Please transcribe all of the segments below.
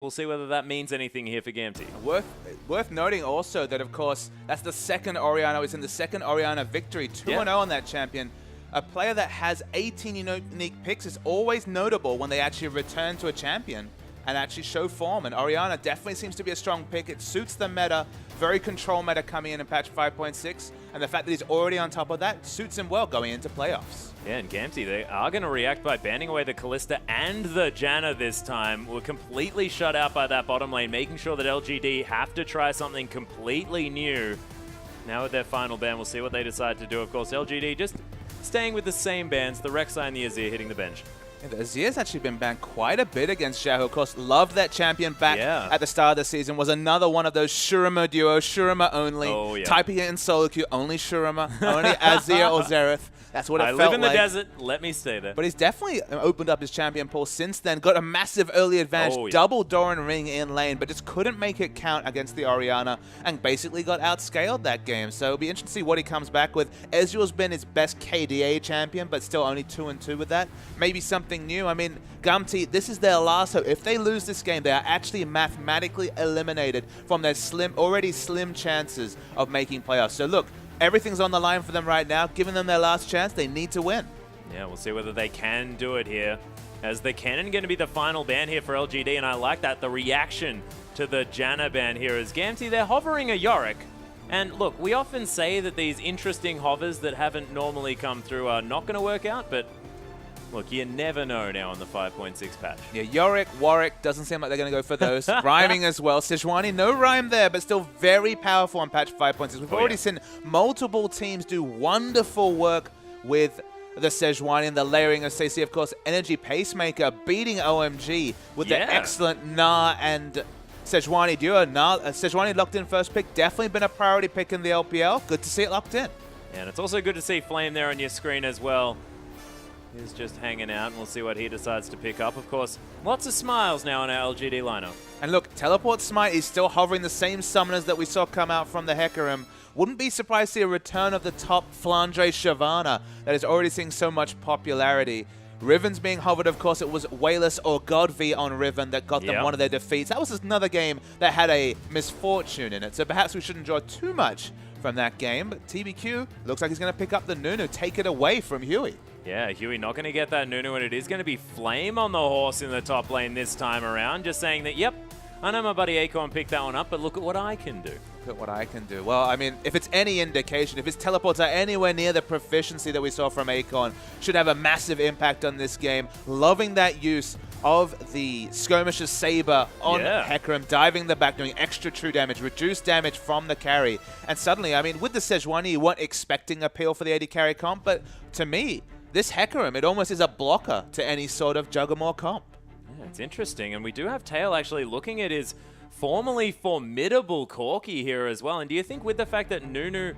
We'll see whether that means anything here for Gamtee. Worth noting also that, of course, that's the second Orianna. It's in the second Orianna victory, 2-0 on that champion. A player that has 18 unique picks is always notable when they actually return to a champion and actually show form. And Orianna definitely seems to be a strong pick. It suits the meta. Very control meta coming in patch 5.6. And the fact that he's already on top of that suits him well going into playoffs. Yeah, and Gamtee, they are going to react by banning away the Kalista and the Janna this time. We're completely shut out by that bottom lane, making sure that LGD have to try something completely new. Now with their final ban, we'll see what they decide to do. Of course, LGD just staying with the same bans, the Rek'Sai and the Azir hitting the bench. Yeah, the Azir's actually been banned quite a bit against Xiao, who of course loved that champion back at the start of the season, was another one of those Shurima duo, Shurima only, typing it in solo queue, only Shurima, only Azir or Xerath. That's what it felt like. I live in the desert, let me stay there. But he's definitely opened up his champion pool since then, got a massive early advantage, double Doran Ring in lane, but just couldn't make it count against the Orianna and basically got outscaled that game. So it'll be interesting to see what he comes back with. Ezreal's been his best KDA champion, but still only 2-2 with that. Maybe something new. I mean, Gamtee, this is their last hope. If they lose this game, they are actually mathematically eliminated from their already slim chances of making playoffs. So look, everything's on the line for them right now. Giving them their last chance, they need to win. Yeah, we'll see whether they can do it here. As the Cannon going to be the final ban here for LGD, and I like that. The reaction to the Janna ban here is Gamtee, they're hovering a Yorick. And look, we often say that these interesting hovers that haven't normally come through are not going to work out, but look, you never know now on the 5.6 patch. Yeah, Yorick, Warwick, doesn't seem like they're going to go for those. Rhyming as well. Sejuani, no rhyme there, but still very powerful on patch 5.6. We've already seen multiple teams do wonderful work with the Sejuani and the layering of CC. Of course, Energy Pacemaker beating OMG with the excellent Na and Sejuani duo. Sejuani locked in first pick. Definitely been a priority pick in the LPL. Good to see it locked in. Yeah, and it's also good to see Flame there on your screen as well. He's just hanging out, and we'll see what he decides to pick up. Of course, lots of smiles now on our LGD lineup. And look, Teleport Smite is still hovering the same summoners that we saw come out from the Hecarim. Wouldn't be surprised to see a return of the top Flandre Shyvana that is already seeing so much popularity. Riven's being hovered, of course. It was Wayless or Godv on Riven that got them one of their defeats. That was another game that had a misfortune in it, so perhaps we shouldn't draw too much from that game. But TBQ looks like he's going to pick up the Nunu, take it away from Huey. Yeah, Huey not going to get that Nunu, and it is going to be Flame on the horse in the top lane this time around. Just saying that, yep, I know my buddy Acorn picked that one up, but look at what I can do. Look at what I can do. Well, I mean, if it's any indication, if his teleports are anywhere near the proficiency that we saw from Acorn, should have a massive impact on this game. Loving that use of the Skirmisher's Saber on Hecarim, diving the back, doing extra true damage, reduced damage from the carry. And suddenly, I mean, with the Sejuani, you weren't expecting a peel for the AD carry comp, but to me, this Hecarim, it almost is a blocker to any sort of Juggernaut comp. Yeah, it's interesting, and we do have Tail actually looking at his formerly formidable Corki here as well. And do you think with the fact that Nunu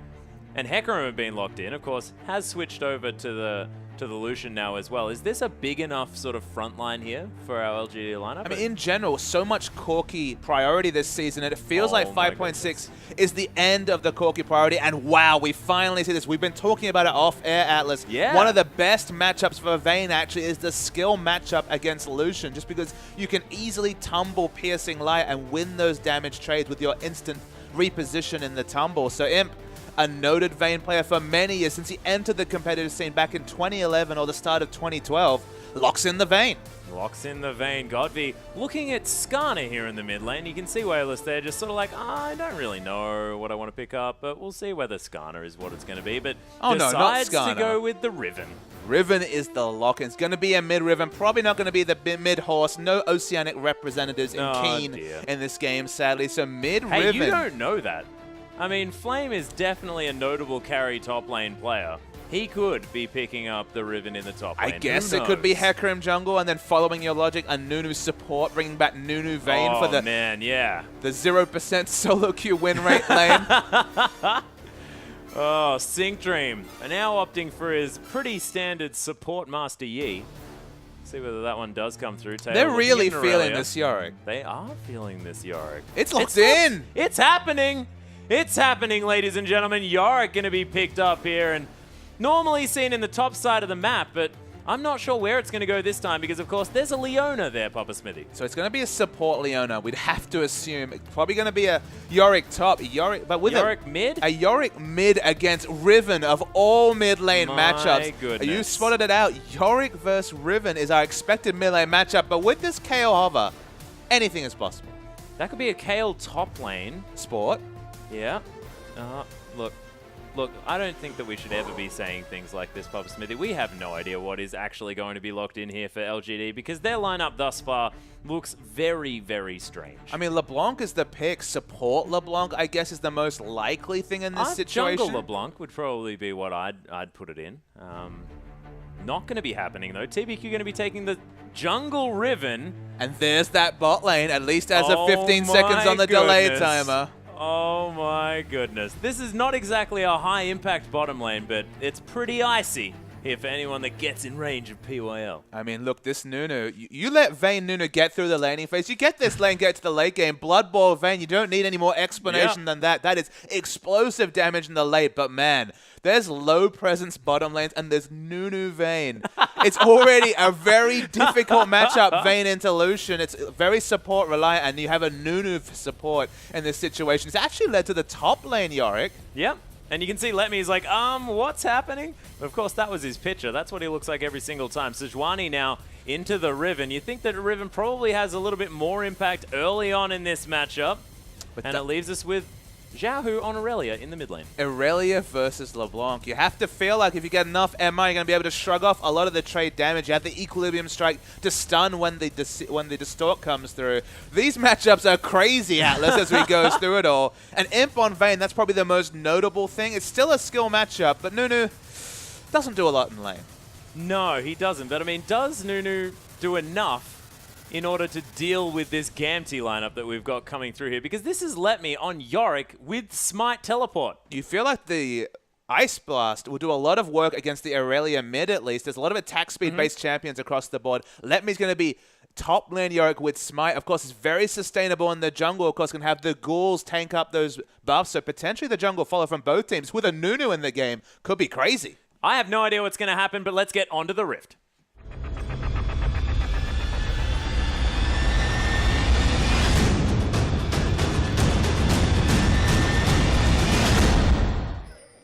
and Hecarim have been locked in, of course, has switched over to the Lucian now as well, is this a big enough sort of front line here for our LGD lineup? I mean, in general, so much Corki priority this season, and it feels like 5.6 is the end of the Corki priority, and wow, we finally see this. We've been talking about it off-air, Atlas. Yeah. One of the best matchups for Vayne, actually, is the skill matchup against Lucian, just because you can easily tumble Piercing Light and win those damage trades with your instant reposition in the tumble. So Imp, a noted Vayne player for many years since he entered the competitive scene back in 2011 or the start of 2012, locks in the Vayne. Locks in the Vayne. Godv looking at Skarner here in the mid lane. You can see Wayless there just sort of like, I don't really know what I want to pick up, but we'll see whether Skarner is what it's going to be. But decides to go with the Riven. Riven is the lock. It's going to be a mid-Riven. Probably not going to be the mid-horse. No Oceanic representatives in Keen in this game, sadly. So mid-Riven. Hey, you don't know that. I mean, Flame is definitely a notable carry top lane player. He could be picking up the Riven in the top lane. I guess it could be Hecarim jungle, and then following your logic, a Nunu support, bringing back Nunu Vayne for the the 0% solo queue win rate lane. Oh, Sync Dream are now opting for his pretty standard support Master Yi. See whether that one does come through. They're really feeling this Yorick. They are feeling this Yorick. It's locked in. It's happening. It's happening, ladies and gentlemen. Yorick going to be picked up here, and normally seen in the top side of the map, but I'm not sure where it's going to go this time because, of course, there's a Leona there, Papa Smithy. So it's going to be a support Leona. We'd have to assume it's probably going to be a Yorick top. But with Yorick mid? A Yorick mid against Riven of all mid lane matchups. Goodness. You spotted it out. Yorick versus Riven is our expected mid lane matchup. But with this KO hover, anything is possible. That could be a Kale top lane. Sport. Yeah. Look, I don't think that we should ever be saying things like this, Papa Smithy. We have no idea what is actually going to be locked in here for LGD because their lineup thus far looks very, very strange. I mean, LeBlanc is the pick. Support LeBlanc, I guess, is the most likely thing in this situation. Jungle LeBlanc would probably be what I'd put it in. Not going to be happening, though. TBQ going to be taking the jungle Riven. And there's that bot lane, at least as of 15 seconds on the delay timer. Oh my goodness. This is not exactly a high impact bottom lane, but it's pretty icy here for anyone that gets in range of PYL. I mean, look, this Nunu, you let Vayne Nunu get through the laning phase. You get this lane, get to the late game. Blood Ball Vayne, you don't need any more explanation than that. That is explosive damage in the late, but man, there's low presence bottom lanes and there's Nunu Vayne. It's already a very difficult matchup, Vayne into Lucian. It's very support reliant and you have a Nunu for support in this situation. It's actually led to the top lane, Yorick. Yep. And you can see Letme's like, what's happening? But of course, that was his picture. That's what he looks like every single time. Sejuani now into the Riven. You think that Riven probably has a little bit more impact early on in this matchup. And it leaves us with Xiaohu on Aurelia in the mid lane. Aurelia versus LeBlanc. You have to feel like if you get enough MI, you're going to be able to shrug off a lot of the trade damage. You have the Equilibrium Strike to stun when the Distort comes through. These matchups are crazy, Atlas, as we go through it all. And Imp on Vayne, that's probably the most notable thing. It's still a skill matchup, but Nunu doesn't do a lot in lane. No, he doesn't. But I mean, does Nunu do enough in order to deal with this Gamtee lineup that we've got coming through here? Because this is Letme on Yorick with Smite Teleport. You feel like the Ice Blast will do a lot of work against the Aurelia mid, at least. There's a lot of attack speed-based champions across the board. Letme's going to be top lane Yorick with Smite. Of course, it's very sustainable in the jungle. Of course, can have the ghouls tank up those buffs. So potentially the jungle follow from both teams with a Nunu in the game. Could be crazy. I have no idea what's going to happen, but let's get onto the Rift.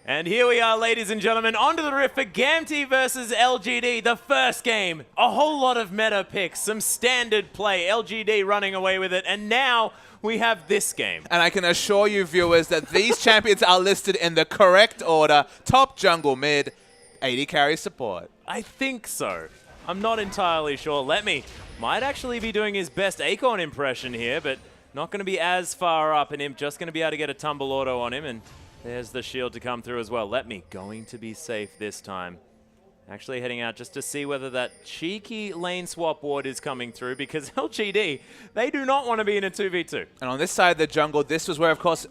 And here we are, ladies and gentlemen, onto the Rift for Gamtee versus LGD. The first game, a whole lot of meta picks, some standard play, LGD running away with it, and now we have this game. And I can assure you, viewers, that these champions are listed in the correct order. Top jungle mid, 80 carry support. I think so. I'm not entirely sure. Letme might actually be doing his best Acorn impression here, but not going to be as far up, and him just going to be able to get a tumble auto on him, and there's the shield to come through as well. Letme going to be safe this time. Actually heading out just to see whether that cheeky lane swap ward is coming through, because LGD, they do not want to be in a 2v2. And on this side of the jungle, this was where, of course,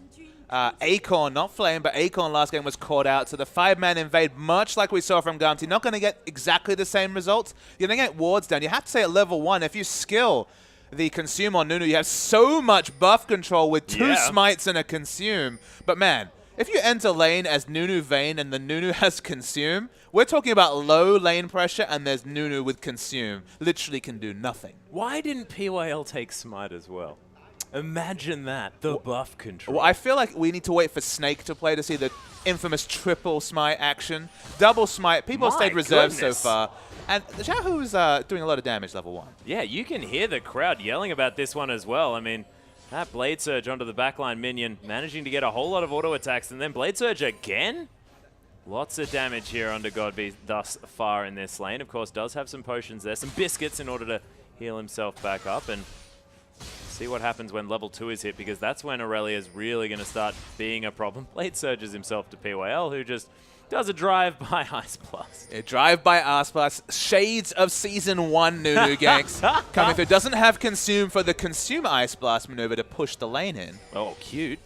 Acorn, not Flame, but Acorn last game was caught out. So the 5-man invade, much like we saw from Gamtee, not going to get exactly the same results. You're going to get wards down. You have to say at level 1, if you skill the consume on Nunu, you have so much buff control with 2 smites and a consume. But man, if you enter lane as Nunu Vayne and the Nunu has Consume, we're talking about low lane pressure and there's Nunu with Consume. Literally can do nothing. Why didn't PYL take Smite as well? Imagine that, the buff control. Well, I feel like we need to wait for Snake to play to see the infamous triple Smite action. Double Smite, people stayed reserved so far. And Xiaohu's doing a lot of damage level 1. Yeah, you can hear the crowd yelling about this one as well. I mean, that Blade Surge onto the backline minion, managing to get a whole lot of auto attacks, and then Blade Surge again? Lots of damage here under Godby thus far in this lane. Of course, does have some potions there, some biscuits in order to heal himself back up, and see what happens when level 2 is hit, because that's when Aurelia is really going to start being a problem. Blade Surges himself to PYL, who just does a drive-by Ice Blast. A drive-by Ice Blast. Shades of Season 1 Nunu ganks coming through. Doesn't have Consume for the Consume Ice Blast maneuver to push the lane in. Oh, cute.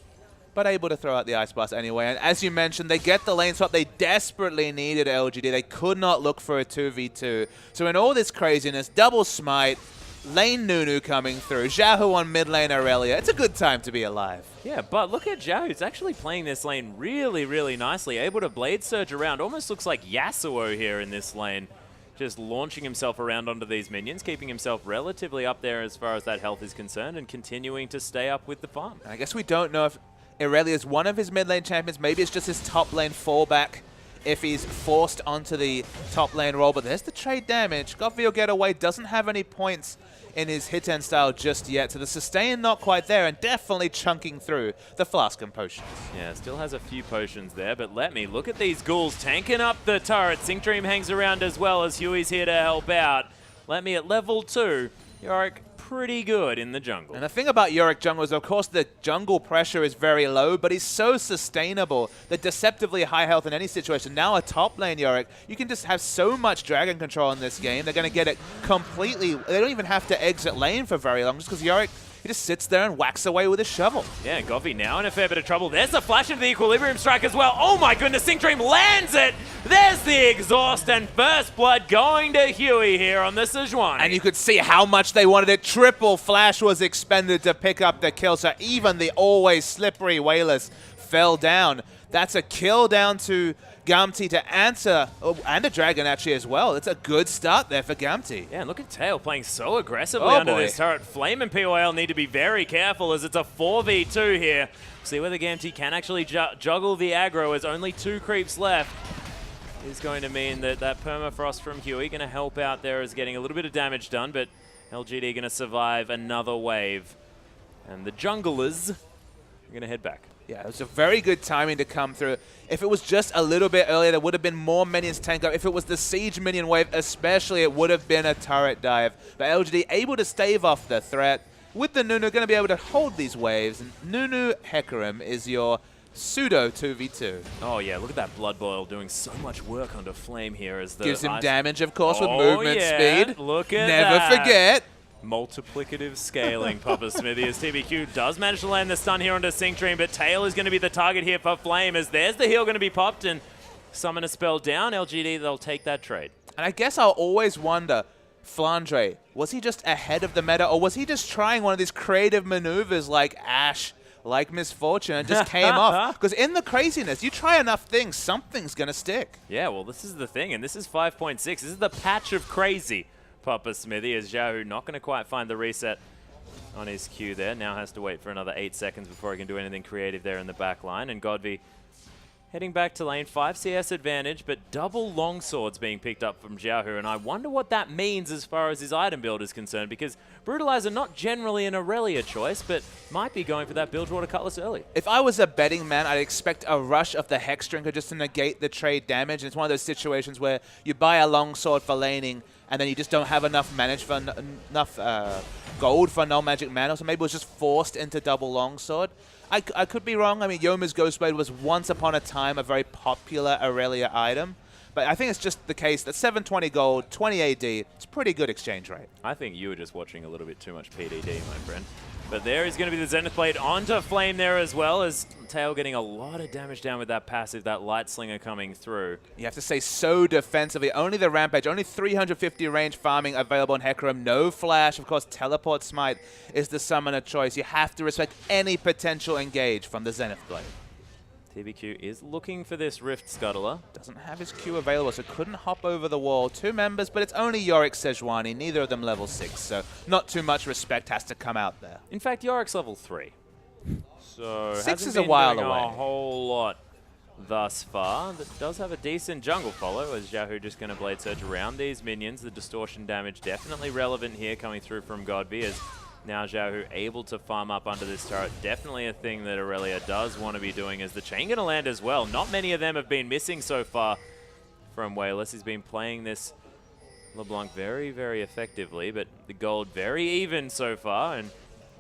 But able to throw out the Ice Blast anyway. And as you mentioned, they get the lane swap they desperately needed, LGD. They could not look for a 2v2. So in all this craziness, double Smite, lane Nunu coming through, Xiaohu on mid lane Aurelia. It's a good time to be alive. Yeah, but look at Xiaohu. He's actually playing this lane really, really nicely. Able to Blade Surge around. Almost looks like Yasuo here in this lane. just launching himself around onto these minions, keeping himself relatively up there as far as that health is concerned, and continuing to stay up with the farm. I guess we don't know if Irelia is one of his mid lane champions. Maybe it's just his top lane fallback if he's forced onto the top lane role. But there's the trade damage. Godvi will get away, doesn't have any points in his hit-end style just yet. So the sustain not quite there, and definitely chunking through the flask and potions. Yeah, still has a few potions there, but let me look at these ghouls tanking up the turret. Sync Dream hangs around as well as Huey's here to help out. Let me at level 2, Yorick pretty good in the jungle. And the thing about Yorick jungle is, of course, the jungle pressure is very low, but he's so sustainable. The deceptively high health in any situation. Now a top lane Yorick, you can just have so much dragon control in this game. They're going to get it completely. They don't even have to exit lane for very long, just because Yorick, he just sits there and whacks away with his shovel. Yeah, and Godvi now in a fair bit of trouble. There's the flash into the Equilibrium Strike as well. Oh my goodness, Sync Dream lands it! There's the exhaust, and first blood going to Huey here on the Sejuani. And you could see how much they wanted it. Triple flash was expended to pick up the kill, so even the always slippery Wayless fell down. That's a kill down to Gamtee to answer, and a dragon actually as well. It's a good start there for Gamtee. Yeah, and look at Tail playing so aggressively under this turret. Flame and POL need to be very careful as it's a 4v2 here. See whether Gamtee can actually juggle the aggro as only 2 creeps left. Is going to mean that that permafrost from Huey going to help out there as getting a little bit of damage done, but LGD going to survive another wave. And the junglers are going to head back. Yeah, it was a very good timing to come through. If it was just a little bit earlier, there would have been more minions tank up. If it was the siege minion wave especially, it would have been a turret dive. But LGD able to stave off the threat. With the Nunu, going to be able to hold these waves. And Nunu Hecarim is your pseudo 2v2. Oh yeah, look at that Blood Boil doing so much work under Flame here as the gives him damage, of course, with movement speed. Look at Never that. forget. Multiplicative scaling, Papa Smithy, as TBQ does manage to land the stun here onto Sync Dream, but Tail is going to be the target here for Flame as there's the heal going to be popped and summon a spell down. LGD, they'll take that trade. And I guess I'll always wonder, Flandre, was he just ahead of the meta, or was he just trying one of these creative maneuvers like Ashe, like Misfortune, and just came off? Because in the craziness, you try enough things, something's going to stick. Yeah, well, this is the thing, and this is 5.6. This is the patch of crazy, Papa Smithy, as Xiaohu not going to quite find the reset on his Q there. Now has to wait for another 8 seconds before he can do anything creative there in the back line. And Godvi heading back to lane, 5 CS advantage, but double longswords being picked up from Xiaohu. And I wonder what that means as far as his item build is concerned, because Brutalizer not generally an Aurelia choice, but might be going for that Bilgewater Cutlass early. If I was a betting man, I'd expect a rush of the Hex Drinker just to negate the trade damage. And it's one of those situations where you buy a longsword for laning, and then you just don't have enough manage for enough gold for no magic mana, so maybe it was just forced into double longsword. I could be wrong. I mean, Yoma's Ghostblade was once upon a time a very popular Aurelia item, but I think it's just the case that 720 gold, 20 AD, it's a pretty good exchange rate. I think you were just watching a little bit too much PDD, my friend. But there is going to be the Zenith Blade onto Flame there as well, as Tail getting a lot of damage down with that passive, that Light Slinger coming through. You have to say so defensively. Only the Rampage, only 350 range farming available on Hecarim. No flash. Of course, Teleport Smite is the summoner choice. You have to respect any potential engage from the Zenith Blade. TBQ is looking for this Rift Scuttler. Doesn't have his Q available, so couldn't hop over the wall. 2 members, but it's only Yorick Sejuani, neither of them level 6, so not too much respect has to come out there. In fact, Yorick's level 3. So 6 is a while away. A whole lot thus far. That does have a decent jungle follow, as Xiaohu just going to Blade Surge around these minions. The distortion damage definitely relevant here coming through from Godvi, as now Xiaohu able to farm up under this turret. Definitely a thing that Aurelia does want to be doing, as the chain going to land as well. Not many of them have been missing so far from Wayless. He's been playing this LeBlanc very, very effectively, but the gold very even so far, and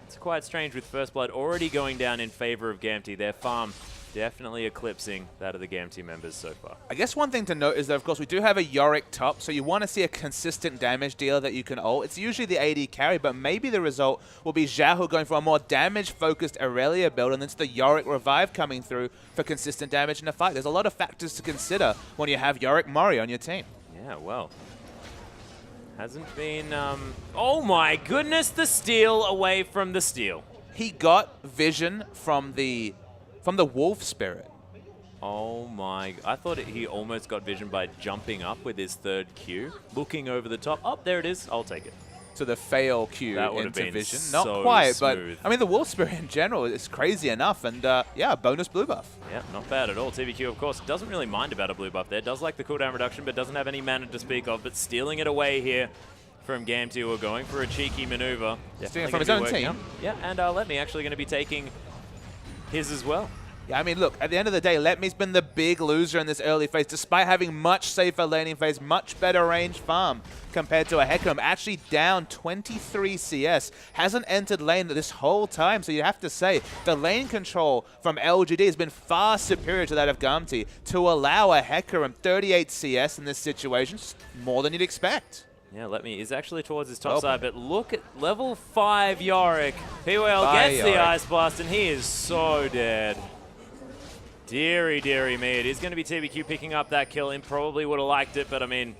it's quite strange with First Blood already going down in favor of Gamtee. Their farm definitely eclipsing that of the Gamtee members so far. I guess one thing to note is that, of course, we do have a Yorick top, so you want to see a consistent damage dealer that you can ult. It's usually the AD carry, but maybe the result will be Xiaohu going for a more damage-focused Aurelia build, and it's the Yorick Revive coming through for consistent damage in the fight. There's a lot of factors to consider when you have Yorick Mori on your team. Yeah, well, hasn't been... oh my goodness, the steal away from the steal. He got vision from the Wolf Spirit. Oh my, I thought he almost got vision by jumping up with his third Q, looking over the top. Oh, there it is. I'll take it. So the fail Q into vision. Not so quite, smooth. but I mean, the Wolf Spirit in general is crazy enough. And yeah, bonus blue buff. Yeah, not bad at all. TBQ, of course, doesn't really mind about a blue buff there. Does like the cooldown reduction, but doesn't have any mana to speak of. But stealing it away here from Gamtee, we're going for a cheeky maneuver. Stealing it from his own team. Out. Yeah, and Let Me actually going to be taking his as well. Yeah, I mean, look, at the end of the day, Letme's been the big loser in this early phase, despite having much safer laning phase, much better range farm compared to a Hecarim. Actually down 23 CS, hasn't entered lane this whole time, so you have to say the lane control from LGD has been far superior to that of Gamtee to allow a Hecarim 38 CS in this situation, more than you'd expect. Yeah, Let Me is actually towards his top side, but look at level 5 Yorick. PWL gets the Ice Blast, and he is so dead. Deary, deary me. It is going to be TBQ picking up that kill. Imp probably would have liked it, but I mean,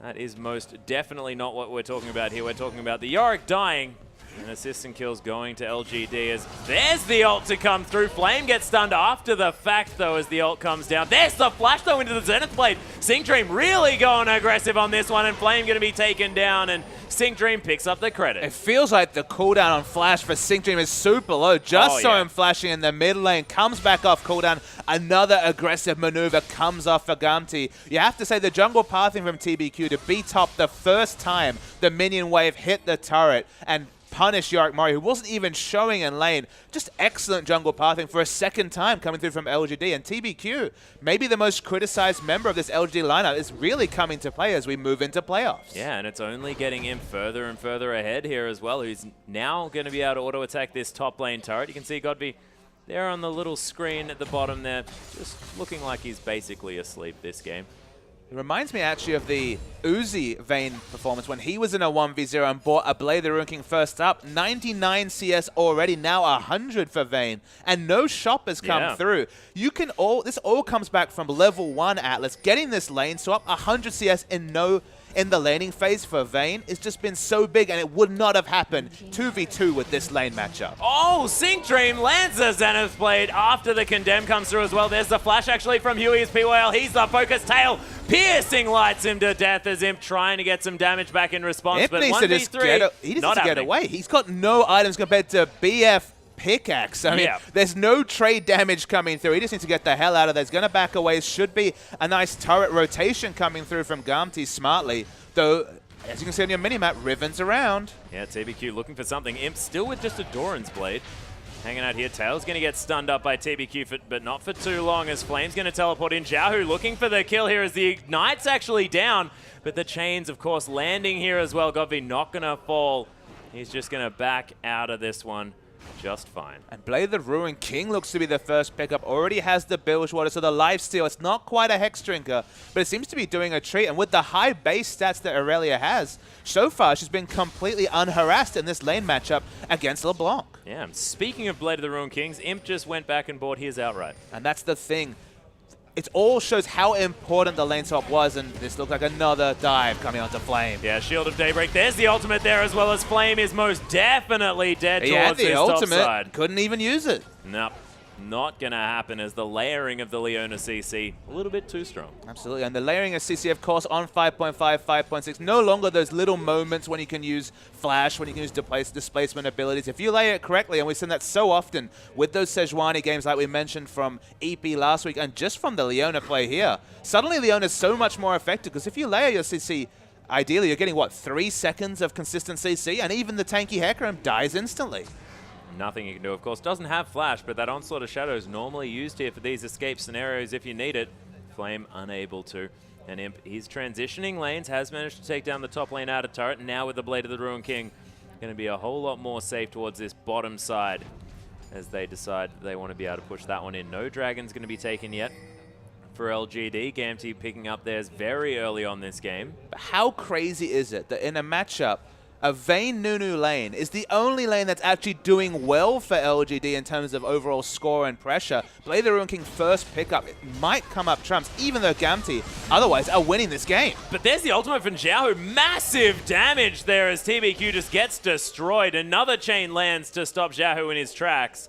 that is most definitely not what we're talking about here. We're talking about the Yorick dying. And assists and kills going to LGD as there's the ult to come through. Flame gets stunned after the fact, though, as the ult comes down. There's the flash, though, into the Zenith Blade. Sync Dream really going aggressive on this one, and Flame going to be taken down, and Sync Dream picks up the credit. It feels like the cooldown on Flash for Sync Dream is super low. Just saw him flashing in the mid lane, comes back off cooldown. Another aggressive maneuver comes off for Gamtee. You have to say the jungle pathing from TBQ to be top the first time the minion wave hit the turret and punish Yorick Mori, who wasn't even showing in lane. Just excellent jungle pathing for a second time coming through from LGD. And TBQ, maybe the most criticized member of this LGD lineup, is really coming to play as we move into playoffs. Yeah, and it's only getting him further and further ahead here as well, who's now going to be able to auto-attack this top lane turret. You can see Godby there on the little screen at the bottom there, just looking like he's basically asleep this game. It reminds me actually of the Uzi Vayne performance when he was in a 1v0 and bought a Blade of the Ruin King first up. 99 CS already, now 100 for Vayne. And no shop has come through. You can this all comes back from level 1 Atlas. Getting this lane swap, 100 CS in the laning phase for Vayne has just been so big, and it would not have happened 2v2 with this lane matchup. Oh, Sync Dream lands the Zenith Blade after the Condemn comes through as well. There's the flash actually from Huey's PWL. He's the focus tail. Piercing lights him to death as Imp trying to get some damage back in response. Imp but needs to just get away. He's got no items compared to BF Pickaxe. I mean, there's no trade damage coming through. He just needs to get the hell out of there. He's going to back away. Should be a nice turret rotation coming through from Gamtee smartly. Though, as you can see on your minimap, Riven's around. Yeah, TBQ looking for something. Imp still with just a Doran's Blade. Hanging out here. Tail's going to get stunned up by TBQ, but not for too long as Flame's going to teleport in. Xiaohu looking for the kill here as the Ignite's actually down. But the chains, of course, landing here as well. Godby not going to fall. He's just going to back out of this one just fine. And Blade of the Ruin King looks to be the first pickup. Already has the Bilge Water, so the lifesteal. It's not quite a Hex Drinker, but it seems to be doing a treat. And with the high base stats that Aurelia has, so far she's been completely unharassed in this lane matchup against LeBlanc. Yeah, speaking of Blade of the Ruin Kings, Imp just went back and bought his outright. And that's the thing. It all shows how important the lane swap was, and this looked like another dive coming onto Flame. Yeah, Shield of Daybreak. There's the ultimate there as well as Flame is most definitely dead towards his top side. Couldn't even use it. Nope. Not going to happen as the layering of the Leona CC a little bit too strong. Absolutely, and the layering of CC, of course, on 5.5, 5.6. No longer those little moments when you can use flash, when you can use displacement abilities. If you layer it correctly, and we've seen that so often with those Sejuani games like we mentioned from EP last week, and just from the Leona play here, suddenly Leona's so much more effective, because if you layer your CC, ideally you're getting, what, 3 seconds of consistent CC, and even the tanky Hecarim dies instantly. Nothing you can do, of course. Doesn't have flash, but that Onslaught of Shadow is normally used here for these escape scenarios if you need it. Flame unable to. And Imp, he's transitioning lanes, has managed to take down the top lane out of turret, and now with the Blade of the Ruin King, going to be a whole lot more safe towards this bottom side as they decide they want to be able to push that one in. No Dragon's going to be taken yet for LGD. Gamtee picking up theirs very early on this game. But how crazy is it that in a matchup, a Vayne Nunu lane is the only lane that's actually doing well for LGD in terms of overall score and pressure. Blade of the Ruin King first pickup, it might come up trumps, even though Gamtee otherwise are winning this game. But there's the ultimate from Xiaohu. Massive damage there as TBQ just gets destroyed. Another chain lands to stop Xiaohu in his tracks.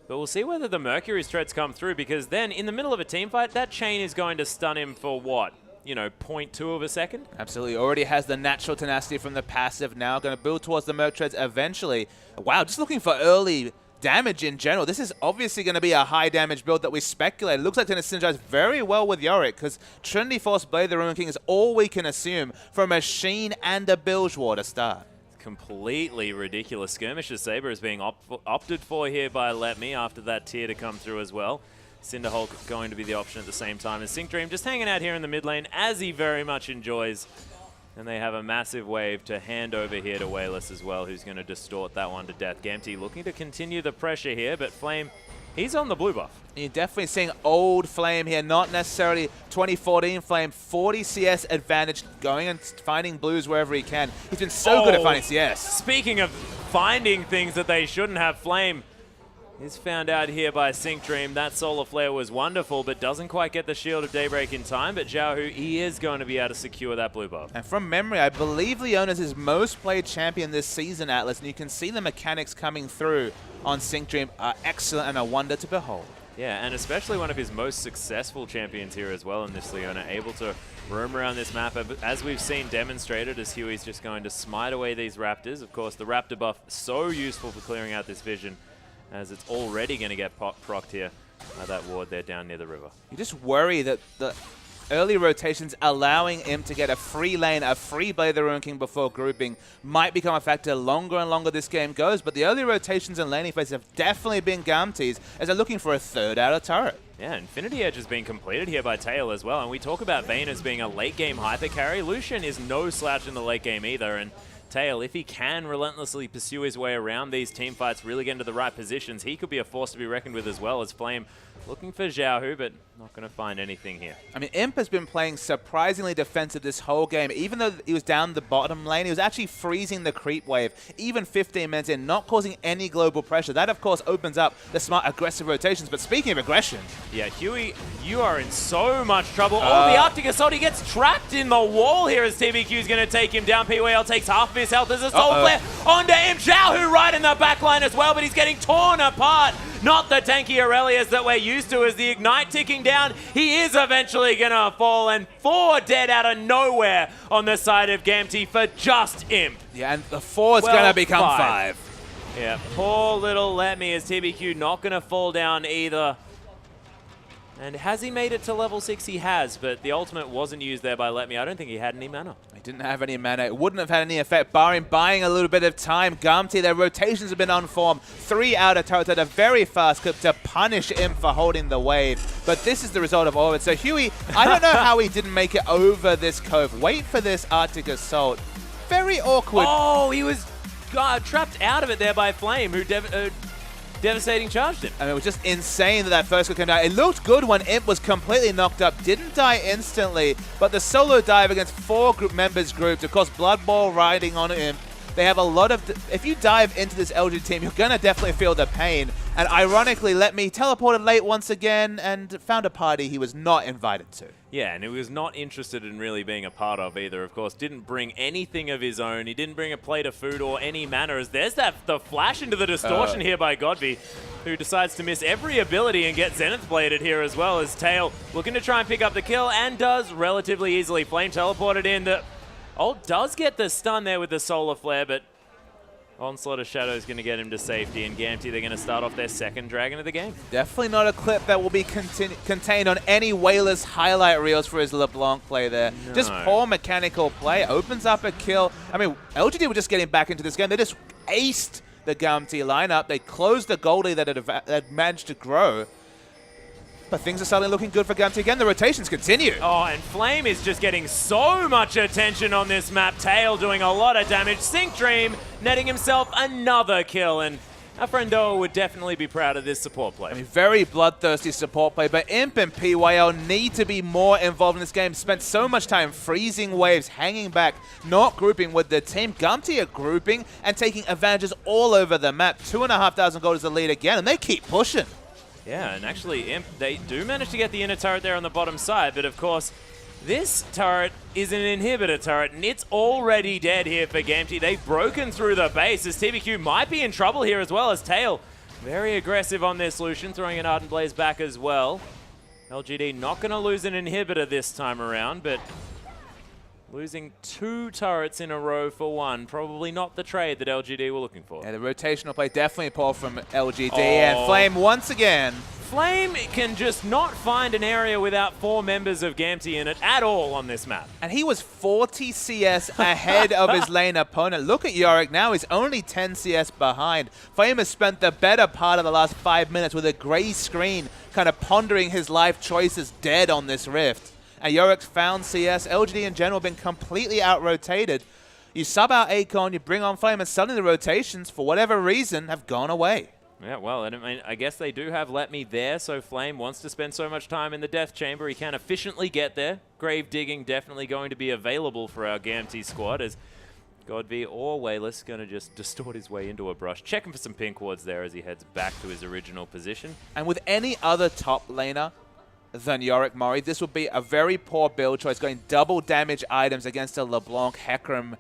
But we'll see whether the Mercury's threats come through, because then in the middle of a team fight, that chain is going to stun him for what? You know, 0.2 of a second? Absolutely. Already has the natural tenacity from the passive now. Going to build towards the Merc Treads eventually. Wow, just looking for early damage in general. This is obviously going to be a high damage build that we speculated. Looks like it's going to synergize very well with Yorick, because Trinity Force Blade the Ruin King is all we can assume for a Machine and a Bilge War to start. Completely ridiculous. Skirmisher Saber is being opted for here by Let Me after that tier to come through as well. Cinderhulk going to be the option at the same time as Sync Dream just hanging out here in the mid lane, as he very much enjoys. And they have a massive wave to hand over here to Wayless as well, who's going to distort that one to death. Gamtee looking to continue the pressure here, but Flame, he's on the blue buff. You're definitely seeing old Flame here, not necessarily 2014 Flame. 40 CS advantage, going and finding blues wherever he can. He's been so good at finding CS. Speaking of finding things that they shouldn't have, Flame is found out here by Sync Dream. That Solar Flare was wonderful, but doesn't quite get the Shield of Daybreak in time. But Xiaohu, he is going to be able to secure that blue buff. And from memory, I believe Leona's his most played champion this season, Atlas. And you can see the mechanics coming through on Sync Dream are excellent and a wonder to behold. Yeah, and especially one of his most successful champions here as well in this Leona, able to roam around this map, as we've seen demonstrated, as Huey's just going to smite away these Raptors. Of course, the Raptor buff so useful for clearing out this vision, as it's already going to get procced here by that ward there down near the river. You just worry that the early rotations allowing him to get a free lane, a free Blade of the Ruin King before grouping might become a factor longer and longer this game goes, but the early rotations and laning phases have definitely been Gamtee's as they're looking for a third outer turret. Yeah, Infinity Edge has been completed here by Tail as well, and we talk about Vayne as being a late game hyper carry. Lucian is no slouch in the late game either, and Tail, if he can relentlessly pursue his way around these team fights, really get into the right positions, he could be a force to be reckoned with as well, as Flame looking for Xiaohu, but not going to find anything here. I mean, Imp has been playing surprisingly defensive this whole game. Even though he was down the bottom lane, he was actually freezing the creep wave, even 15 minutes in, not causing any global pressure. That, of course, opens up the smart, aggressive rotations. But speaking of aggression... Yeah, Huey, you are in so much trouble. Oh, the Arctic Assault, he gets trapped in the wall here as TBQ is going to take him down. PWL takes half of his health. There's a Soul Flare onto Imp. Xiaohu right in the back line as well, but he's getting torn apart. Not the tanky Aurelius that we're used to, as the Ignite ticking down. He is eventually going to fall, and 4 dead out of nowhere on the side of Gamtee for just Imp. Yeah, and the 4 is going to become 5. Yeah, poor little Let Me, as TBQ not going to fall down either. And has he made it to level 6? He has, but the ultimate wasn't used there by Let Me. I don't think he had any mana. He didn't have any mana. It wouldn't have had any effect, barring buying a little bit of time. Gamtee, their rotations have been on form. 3 outer turrets at a very fast clip to punish him for holding the wave. But this is the result of all of it. So Huey, I don't know how he didn't make it over this cove. Wait for this Arctic Assault. Very awkward. Oh, he was trapped out of it there by Flame, who devastating charged him. I mean, it was just insane that first kill came down. It looked good when Imp was completely knocked up. Didn't die instantly, but the solo dive against 4 group members grouped. Of course, Blood Bowl riding on Imp. They have a lot of... If you dive into this LG team, you're going to definitely feel the pain. And ironically, Let Me teleported late once again and found a party he was not invited to. Yeah, and he was not interested in really being a part of either, of course. Didn't bring anything of his own. He didn't bring a plate of food or any manners. There's the flash into the distortion here by Godby, who decides to miss every ability and get Zenith bladed here as well, as Tail looking to try and pick up the kill, and does relatively easily. Flame teleported in. The ult does get the stun there with the Solar Flare, but Onslaught of Shadow is going to get him to safety, and Gamtee, they're going to start off their second Dragon of the game. Definitely not a clip that will be contained on any Wayless highlight reels for his LeBlanc play there. No. Just poor mechanical play. Opens up a kill. I mean, LGD were just getting back into this game. They just aced the Gamtee lineup. They closed the Goldie that had managed to grow. But things are suddenly looking good for Gamtee again. The rotations continue. Oh, and Flame is just getting so much attention on this map. Tail doing a lot of damage. Sync Dream netting himself another kill. And our friend Doa would definitely be proud of this support play. I mean, very bloodthirsty support play. But Imp and PYL need to be more involved in this game. Spent so much time freezing waves, hanging back, not grouping with the team. Gamtee are grouping and taking advantages all over the map. 2,500 gold is the lead again, and they keep pushing. Yeah, and actually, Imp, they do manage to get the inner turret there on the bottom side, but of course, this turret is an inhibitor turret, and it's already dead here for Gamtee. They've broken through the base, as TBQ might be in trouble here as well, as Tail Very aggressive on this Lucian, throwing an Ardent Blaze back as well. LGD not going to lose an inhibitor this time around, but losing 2 turrets in a row for 1. Probably not the trade that LGD were looking for. Yeah, the rotational play definitely poor from LGD, and Flame once again. Flame can just not find an area without 4 members of Gamtee in it at all on this map. And he was 40 CS ahead of his lane opponent. Look at Yorick now, he's only 10 CS behind. Flame has spent the better part of the last 5 minutes with a gray screen, kind of pondering his life choices dead on this rift. And Yorick's found CS. LGD in general been completely out-rotated. You sub out Akon, you bring on Flame, and suddenly the rotations, for whatever reason, have gone away. Yeah, well, I guess they do have Let Me there, so Flame wants to spend so much time in the Death Chamber. He can efficiently get there. Grave digging definitely going to be available for our Gamtee squad, as Godv or Wayless going to just distort his way into a brush. Checking for some pink wards there as he heads back to his original position. And with any other top laner than Yorick Murray, this would be a very poor build choice, going double damage items against a LeBlanc, Hecarim,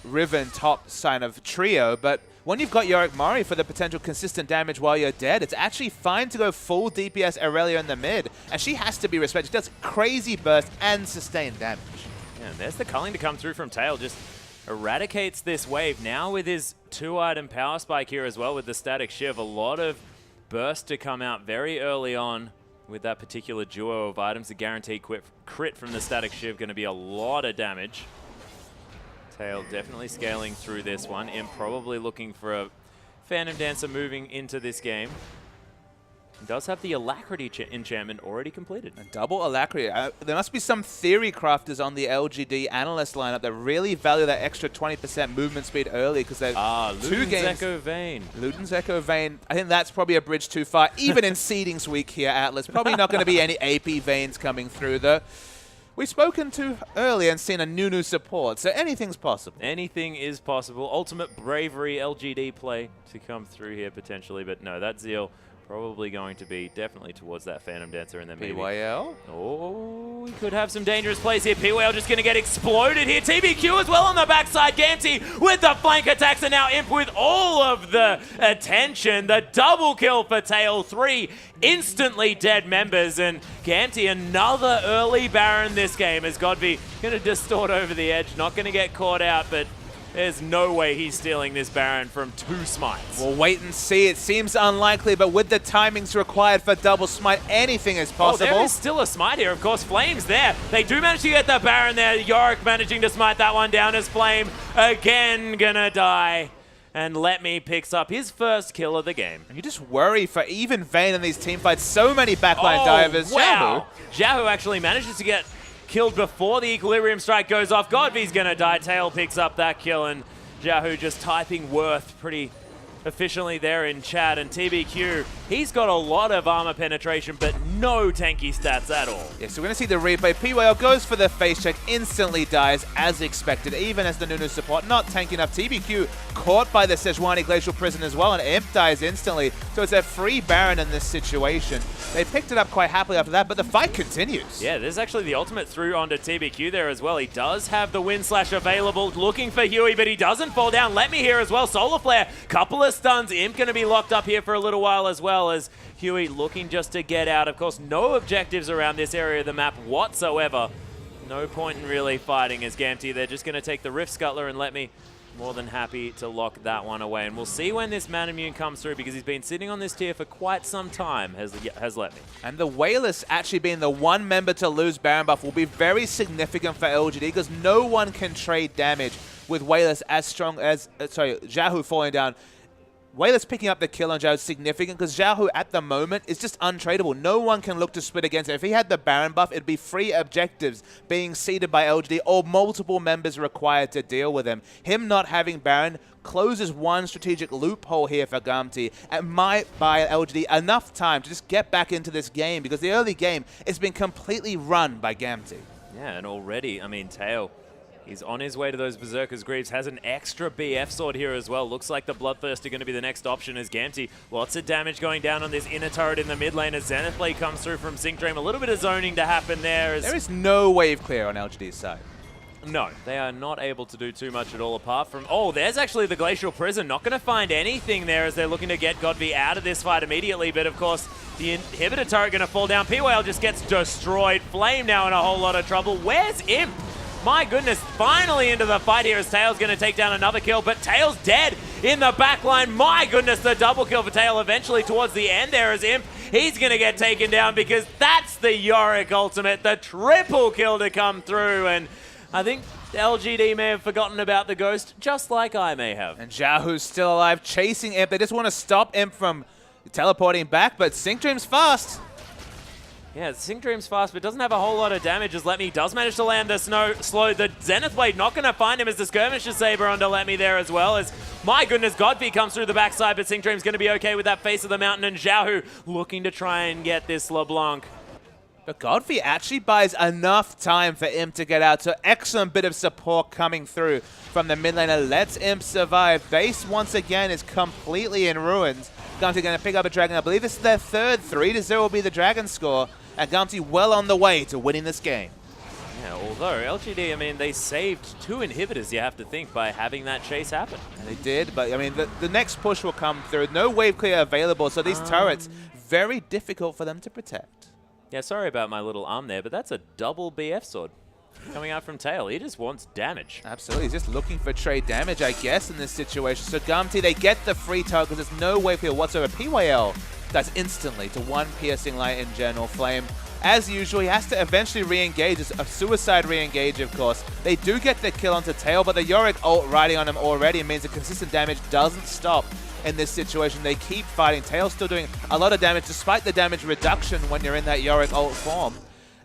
Riven top sign of trio. But when you've got Yorick Murray for the potential consistent damage while you're dead, it's actually fine to go full DPS Aurelia in the mid. And she has to be respected. She does crazy burst and sustained damage. Yeah, and there's the culling to come through from Tail. Just eradicates this wave. Now with his 2-item power spike here as well with the Static Shiv. A lot of burst to come out very early on with that particular duo of items. The guaranteed crit from the Static Shiv going to be a lot of damage. Tail definitely scaling through this one. Imp probably looking for a Phantom Dancer moving into this game. He does have the Alacrity enchantment already completed. A double Alacrity. There must be some theory crafters on the LGD analyst lineup that really value that extra 20% movement speed early, because they're 2 games. Echo Vein. Luden's Echo Vein. I think that's probably a bridge too far. Even in seedings week here, Atlas. Probably not going to be any AP Veins coming through, though. We've spoken to earlier and seen a Nunu support, so anything's possible. Anything is possible. Ultimate Bravery LGD play to come through here potentially, but no, that Zeal probably going to be definitely towards that Phantom Dancer, and then maybe... PYL? Oh, we could have some dangerous plays here. PYL just going to get exploded here. TBQ as well on the backside. Gamtee with the flank attacks, and now Imp with all of the attention. The double kill for Tail. 3 instantly dead members, and Gamtee another early Baron this game as Godv going to distort over the edge. Not going to get caught out, but there's no way he's stealing this Baron from 2 smites. We'll wait and see. It seems unlikely, but with the timings required for double smite, anything is possible. Oh, there is still a smite here. Of course, Flame's there. They do manage to get the Baron there. Yorick managing to smite that one down as Flame again gonna die. And Let Me picks up his first kill of the game. And you just worry for even Vayne in these team fights. So many backline divers. Wow. Xiaohu actually manages to get killed before the Equilibrium Strike goes off. Godv's gonna die. Tail picks up that kill, and Xiaohu just typing worth pretty efficiently there in chat. And TBQ, he's got a lot of armor penetration, but no tanky stats at all. Yeah, so we're going to see the replay. PYL goes for the face check, instantly dies as expected, even as the Nunu support not tanky enough. TBQ caught by the Sejuani Glacial Prison as well, and Imp dies instantly. So it's a free Baron in this situation. They picked it up quite happily after that, but the fight continues. Yeah, there's actually the ultimate through onto TBQ there as well. He does have the Wind Slash available, looking for Huey, but he doesn't fall down. Let Me here as well. Solar Flare, couple of stuns. Imp going to be locked up here for a little while as well, as Huey looking just to get out. Of course, no objectives around this area of the map whatsoever. No point in really fighting as Gamtee. They're just going to take the Rift Scuttler and Let Me. More than happy to lock that one away. And we'll see when this Manamune comes through, because he's been sitting on this tier for quite some time, has Let Me. And the Wayless actually being the one member to lose Baron buff will be very significant for LGD, because no one can trade damage with Wayless as strong as, Xiaohu falling down. Wayless picking up the kill on Xiaohu is significant, because Xiaohu at the moment is just untradeable. No one can look to split against it. If he had the Baron buff, it'd be free objectives being seeded by LGD, or multiple members required to deal with him. Him not having Baron closes one strategic loophole here for Gamtee, and might buy LGD enough time to just get back into this game, because the early game has been completely run by Gamtee. Yeah, and already, I mean, Tail, he's on his way to those Berserker's Greaves, has an extra BF sword here as well. Looks like the Bloodthirst are going to be the next option as Gamtee. Lots of damage going down on this inner turret in the mid lane as Zenith Blade comes through from Sync Dream. A little bit of zoning to happen there. There is no wave clear on LGD's side. no, they are not able to do too much at all apart from... Oh, there's actually the Glacial Prison. Not going to find anything there as they're looking to get Godby out of this fight immediately. But, of course, the inhibitor turret going to fall down. PYL just gets destroyed. Flame now in a whole lot of trouble. Where's Imp? My goodness, finally into the fight here as Tail's going to take down another kill, but Tail's dead in the back line. My goodness, the double kill for Tail eventually towards the end there as Imp. He's going to get taken down because that's the Yorick ultimate, the triple kill to come through. And I think LGD may have forgotten about the Ghost, just like I may have. And Xiaohu's still alive, chasing Imp. They just want to stop Imp from teleporting back, but Sync Dream's fast. Yeah, Sync Dream's fast, but doesn't have a whole lot of damage as Let Me does manage to land the slow. The Zenith Blade not going to find him as the Skirmisher Saber onto Let Me there as well. As, my goodness, Godby comes through the backside, but Sync Dream's going to be okay with that face of the mountain. And Xiaohu looking to try and get this LeBlanc. But Godfrey actually buys enough time for Imp to get out, so excellent bit of support coming through from the mid laner. Lets Imp survive. Base once again is completely in ruins. Gamtee going to pick up a Dragon. I believe this is their third. 3-0 will be the Dragon score. And Gamtee well on the way to winning this game. Yeah, although LGD, I mean, they saved 2 inhibitors, you have to think, by having that chase happen. And they did, but I mean, the next push will come through. No wave clear available, so these turrets, very difficult for them to protect. Yeah, sorry about my little arm there, but that's a double BF sword coming out from Tail. He just wants damage. Absolutely. He's just looking for trade damage, I guess, in this situation. So Gamtee, they get the free turret because there's no wave clear whatsoever. PYL does instantly to 1 piercing light in general. Flame, as usual, he has to eventually re-engage. It's a suicide re-engage, of course. They do get the kill onto Tail, but the Yorick ult riding on him already means the consistent damage doesn't stop in this situation. They keep fighting. Tail's still doing a lot of damage despite the damage reduction when you're in that Yorick ult form.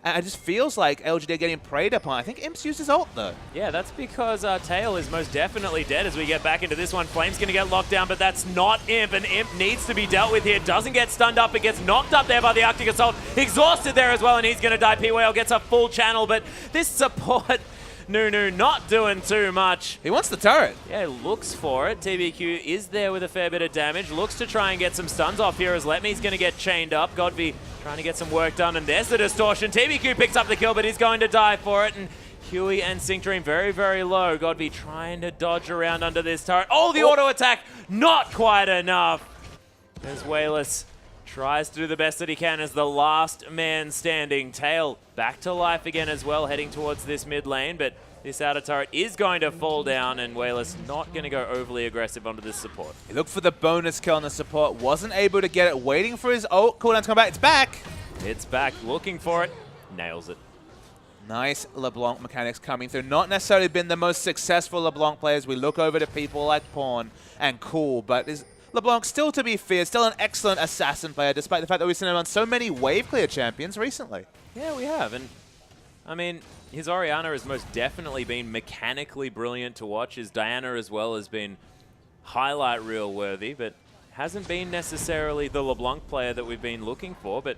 And it just feels like LGD are getting preyed upon. I think Imp's used his ult, though. Yeah, that's because Tail is most definitely dead as we get back into this one. Flame's going to get locked down, but that's not Imp, and Imp needs to be dealt with here. Doesn't get stunned up, but gets knocked up there by the Arctic Assault. Exhausted there as well, and he's going to die. PYL gets a full channel, but this support... Nunu not doing too much. He wants the turret. Yeah, looks for it. TBQ is there with a fair bit of damage. Looks to try and get some stuns off here as Letme's going to get chained up. Godby trying to get some work done, and there's the distortion. TBQ picks up the kill, but he's going to die for it. And Huey and Sync Dream very, very low. Godby trying to dodge around under this turret. Oh, the auto attack, not quite enough. There's Wayless. Tries to do the best that he can as the last man standing. Tail back to life again as well, heading towards this mid lane, but this outer turret is going to fall down, and Wayless not going to go overly aggressive onto this support. He looked for the bonus kill on the support, wasn't able to get it, waiting for his ult cooldown to come back. It's back! It's back, looking for it, nails it. Nice LeBlanc mechanics coming through. Not necessarily been the most successful LeBlanc players. We look over to people like Pawn and Cool, but is LeBlanc still to be feared, still an excellent assassin player, despite the fact that we've seen him on so many wave clear champions recently. Yeah, we have, and I mean, his Orianna has most definitely been mechanically brilliant to watch. His Diana as well has been highlight reel worthy, but hasn't been necessarily the LeBlanc player that we've been looking for, but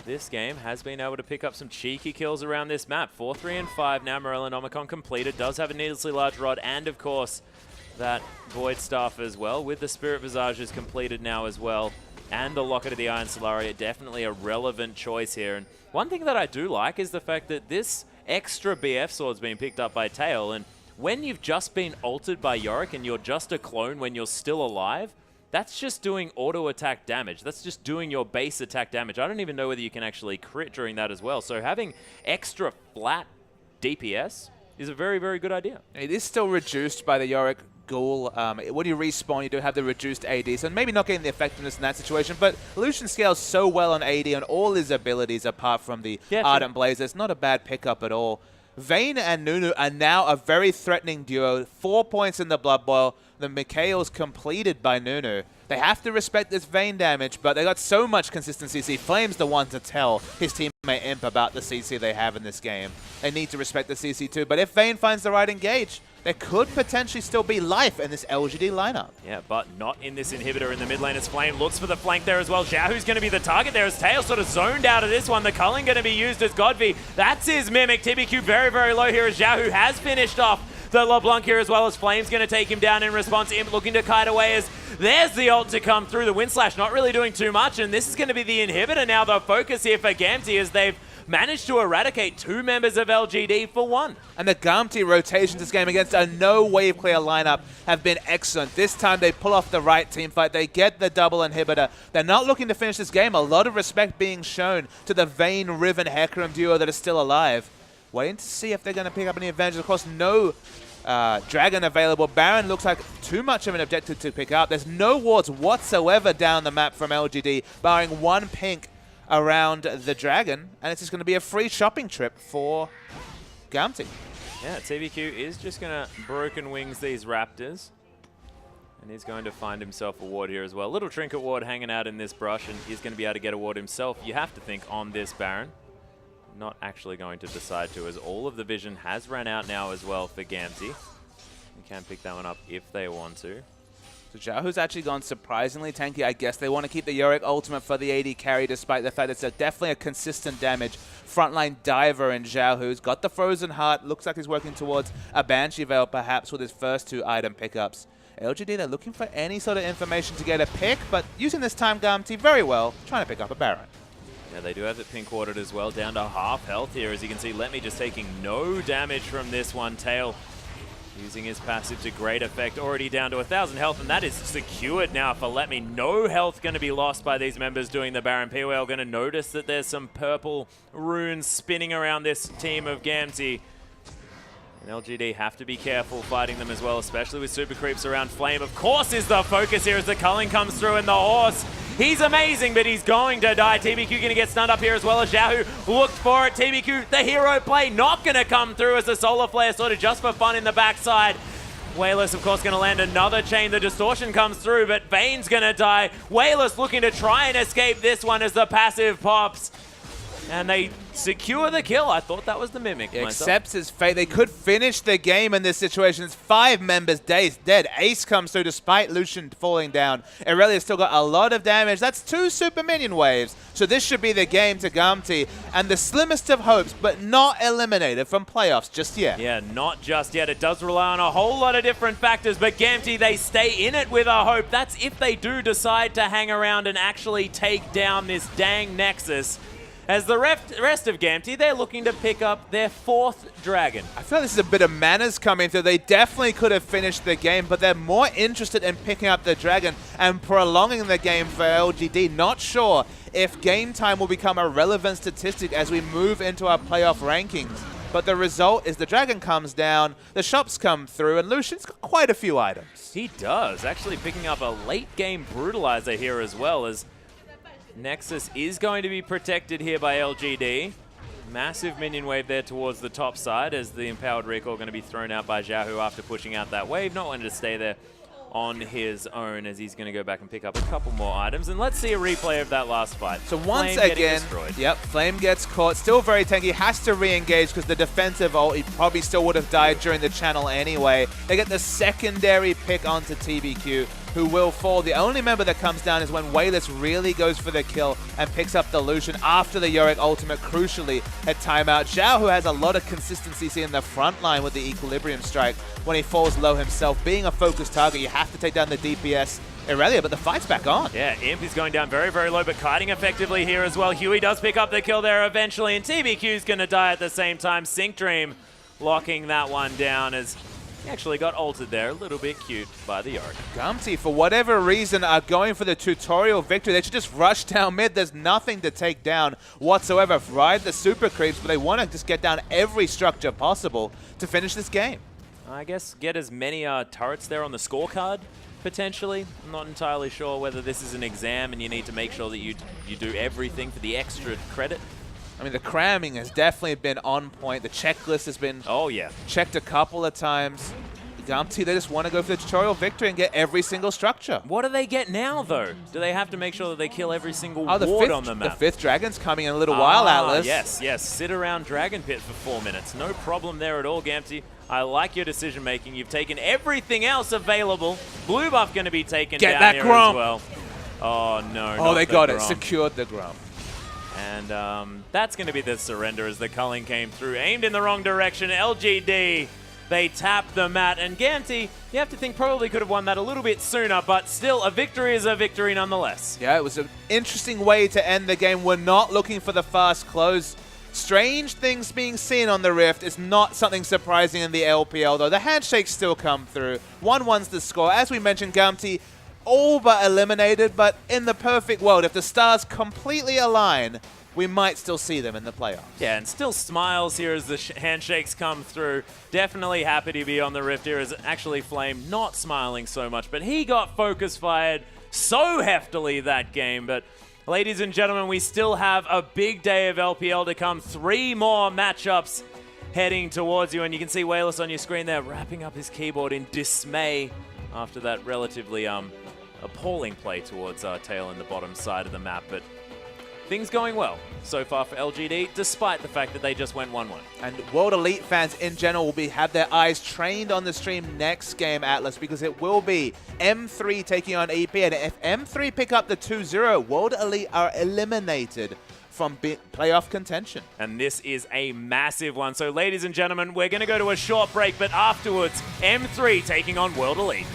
this game has been able to pick up some cheeky kills around this map. 4, 3, and 5 now, Morellonomicon completed, does have a needlessly large rod, and of course, that Void Staff as well, with the Spirit Visages completed now as well, and the Locket of the Iron Solaria, definitely a relevant choice here. And one thing that I do like is the fact that this extra BF sword's been picked up by Tail, and when you've just been altered by Yorick and you're just a clone when you're still alive, that's just doing auto attack damage. That's just doing your base attack damage. I don't even know whether you can actually crit during that as well. So having extra flat DPS is a very, very good idea. It is still reduced by the Yorick Ghoul. When you respawn, you do have the reduced AD, so maybe not getting the effectiveness in that situation, but Lucian scales so well on AD and all his abilities apart from the Ardent Blaze. It's not a bad pickup at all. Vayne and Nunu are now a very threatening duo. 4 points in the Blood Boil. The Mikhail's completed by Nunu. They have to respect this Vayne damage, but they got so much consistency. See, Flame's the one to tell his teammate Imp about the CC they have in this game. They need to respect the CC too, but if Vayne finds the right engage, there could potentially still be life in this LGD lineup. Yeah, but not in this inhibitor in the mid lane as Flame looks for the flank there as well. Xiaohu's going to be the target there as Tail sort of zoned out of this one. The culling going to be used as Godby. That's his Mimic. TBQ very, very low here as Xiaohu has finished off the LeBlanc here as well as Flame's going to take him down in response. Imp looking to kite away as there's the ult to come through. The Wind Slash not really doing too much, and this is going to be the inhibitor now, the focus here for Gamtee as they've managed to eradicate 2 members of LGD for 1. And the Gamtee rotations this game against a no wave clear lineup have been excellent. This time they pull off the right team fight. They get the double inhibitor. They're not looking to finish this game. A lot of respect being shown to the Vayne, Riven, Hecarim duo that is still alive. Waiting to see if they're going to pick up any advantage. Of course, no Dragon available. Baron looks like too much of an objective to pick up. There's no wards whatsoever down the map from LGD, barring 1 pink around the Dragon, and it's just going to be a free shopping trip for Gamtee. Yeah, TBQ is just going to broken wings these Raptors, and he's going to find himself a ward here as well. Little trinket ward hanging out in this brush, and he's going to be able to get a ward himself, you have to think, on this Baron. Not actually going to decide to, as all of the vision has run out now as well for Gamtee. You can pick that one up if they want to. So Xiaohu's actually gone surprisingly tanky. I guess they want to keep the Yorick ultimate for the AD carry, despite the fact that it's definitely a consistent damage. Frontline diver in Xiaohu's got the Frozen Heart. Looks like he's working towards a Banshee Veil, perhaps, with his first 2 item pickups. LGD, they're looking for any sort of information to get a pick, but using this time Gamtee very well, trying to pick up a Baron. Yeah, they do have it pink warded as well, down to half health here. As you can see, Let Me just taking no damage from this one. Tail using his passive to great effect, already down to 1,000 health, and that is secured now for Let Me. No health going to be lost by these members doing the Baron. POL going to notice that there's some purple runes spinning around this team of Gamtee. And LGD have to be careful fighting them as well, especially with super creeps around Flame. Of course is the focus here as the culling comes through, and the horse, he's amazing, but he's going to die. TBQ going to get stunned up here as well as Xiaohu looked for it. TBQ, the hero play, not going to come through as the Solar Flare sort of just for fun in the backside. Wayless, of course, going to land another chain. The distortion comes through, but Vayne's going to die. Wayless looking to try and escape this one as the passive pops. And they secure the kill. I thought that was the Mimic. Accepts his fate. They could finish the game in this situation. It's 5 members dead. Ace comes through despite Lucian falling down. Irelia's still got a lot of damage. That's 2 super minion waves. So this should be the game to Gamtee. And the slimmest of hopes, but not eliminated from playoffs just yet. Yeah, not just yet. It does rely on a whole lot of different factors, but Gamtee, they stay in it with a hope. That's if they do decide to hang around and actually take down this dang Nexus. As the rest of Gamtee, they're looking to pick up their 4th Dragon. I feel like this is a bit of manners coming through. They definitely could have finished the game, but they're more interested in picking up the Dragon and prolonging the game for LGD. Not sure if game time will become a relevant statistic as we move into our playoff rankings. But the result is the Dragon comes down, the shops come through, and Lucian's got quite a few items. He does, actually picking up a late game Brutalizer here as well, as Nexus is going to be protected here by LGD. Massive minion wave there towards the top side as the Empowered Recall going to be thrown out by Xiaohu after pushing out that wave. Not wanting to stay there on his own as he's going to go back and pick up a couple more items. And let's see a replay of that last fight. So once again, Flame gets caught. Still very tanky. Has to re-engage because the defensive ult, he probably still would have died during the channel anyway. They get the secondary pick onto TBQ, who will fall. The only member that comes down is when Wayless really goes for the kill and picks up the Lucian after the Yorick ultimate, crucially, at timeout. Xiao, who has a lot of consistency seeing the front line with the Equilibrium Strike when he falls low himself. Being a focused target, you have to take down the DPS Irelia, but the fight's back on. Yeah, Imp is going down very, very low, but kiting effectively here as well. Huey does pick up the kill there eventually, and TBQ's going to die at the same time. Sync Dream locking that one down as he actually got ulted there, a little bit cute by the Yorick. Gamtee, for whatever reason, are going for the tutorial victory. They should just rush down mid. There's nothing to take down whatsoever. Ride the super creeps, but they want to just get down every structure possible to finish this game. I guess get as many turrets there on the scorecard, potentially. I'm not entirely sure whether this is an exam and you need to make sure that you do everything for the extra credit. I mean, the cramming has definitely been on point. The checklist has been checked a couple of times. Gamtee, they just want to go for the tutorial victory and get every single structure. What do they get now, though? Do they have to make sure that they kill every single ward on the map? The 5th Dragon's coming in a little while, Atlas. Yes. Sit around Dragon Pit for 4 minutes. No problem there at all, Gamtee. I like your decision making. You've taken everything else available. Blue buff going to be taken down here as well. Oh, no. Oh, they got it. Secured the Grump. And that's going to be the surrender as the culling came through. Aimed in the wrong direction. LGD, they tap the mat. And Gamtee, you have to think probably could have won that a little bit sooner, but still, a victory is a victory nonetheless. Yeah, it was an interesting way to end the game. We're not looking for the fast close Strange things being seen on the Rift is not something surprising in the LPL, though. The handshakes still come through. 1-1's the score. As we mentioned, Gamtee all but eliminated, but in the perfect world, if the stars completely align, we might still see them in the playoffs. Yeah, and still smiles here as the handshakes come through. Definitely happy to be on the Rift here, as actually Flame not smiling so much, but he got focus fired so heftily that game. But ladies and gentlemen, we still have a big day of LPL to come. 3 more matchups heading towards you, and you can see Wayless on your screen there wrapping up his keyboard in dismay after that relatively appalling play towards Tail in the bottom side of the map. But things going well so far for LGD, despite the fact that they just went 1-1. And World Elite fans in general will have their eyes trained on the stream next game, Atlas, because it will be M3 taking on EP. And if M3 pick up the 2-0, World Elite are eliminated from playoff contention. And this is a massive one. So ladies and gentlemen, we're going to go to a short break, but afterwards, M3 taking on World Elite.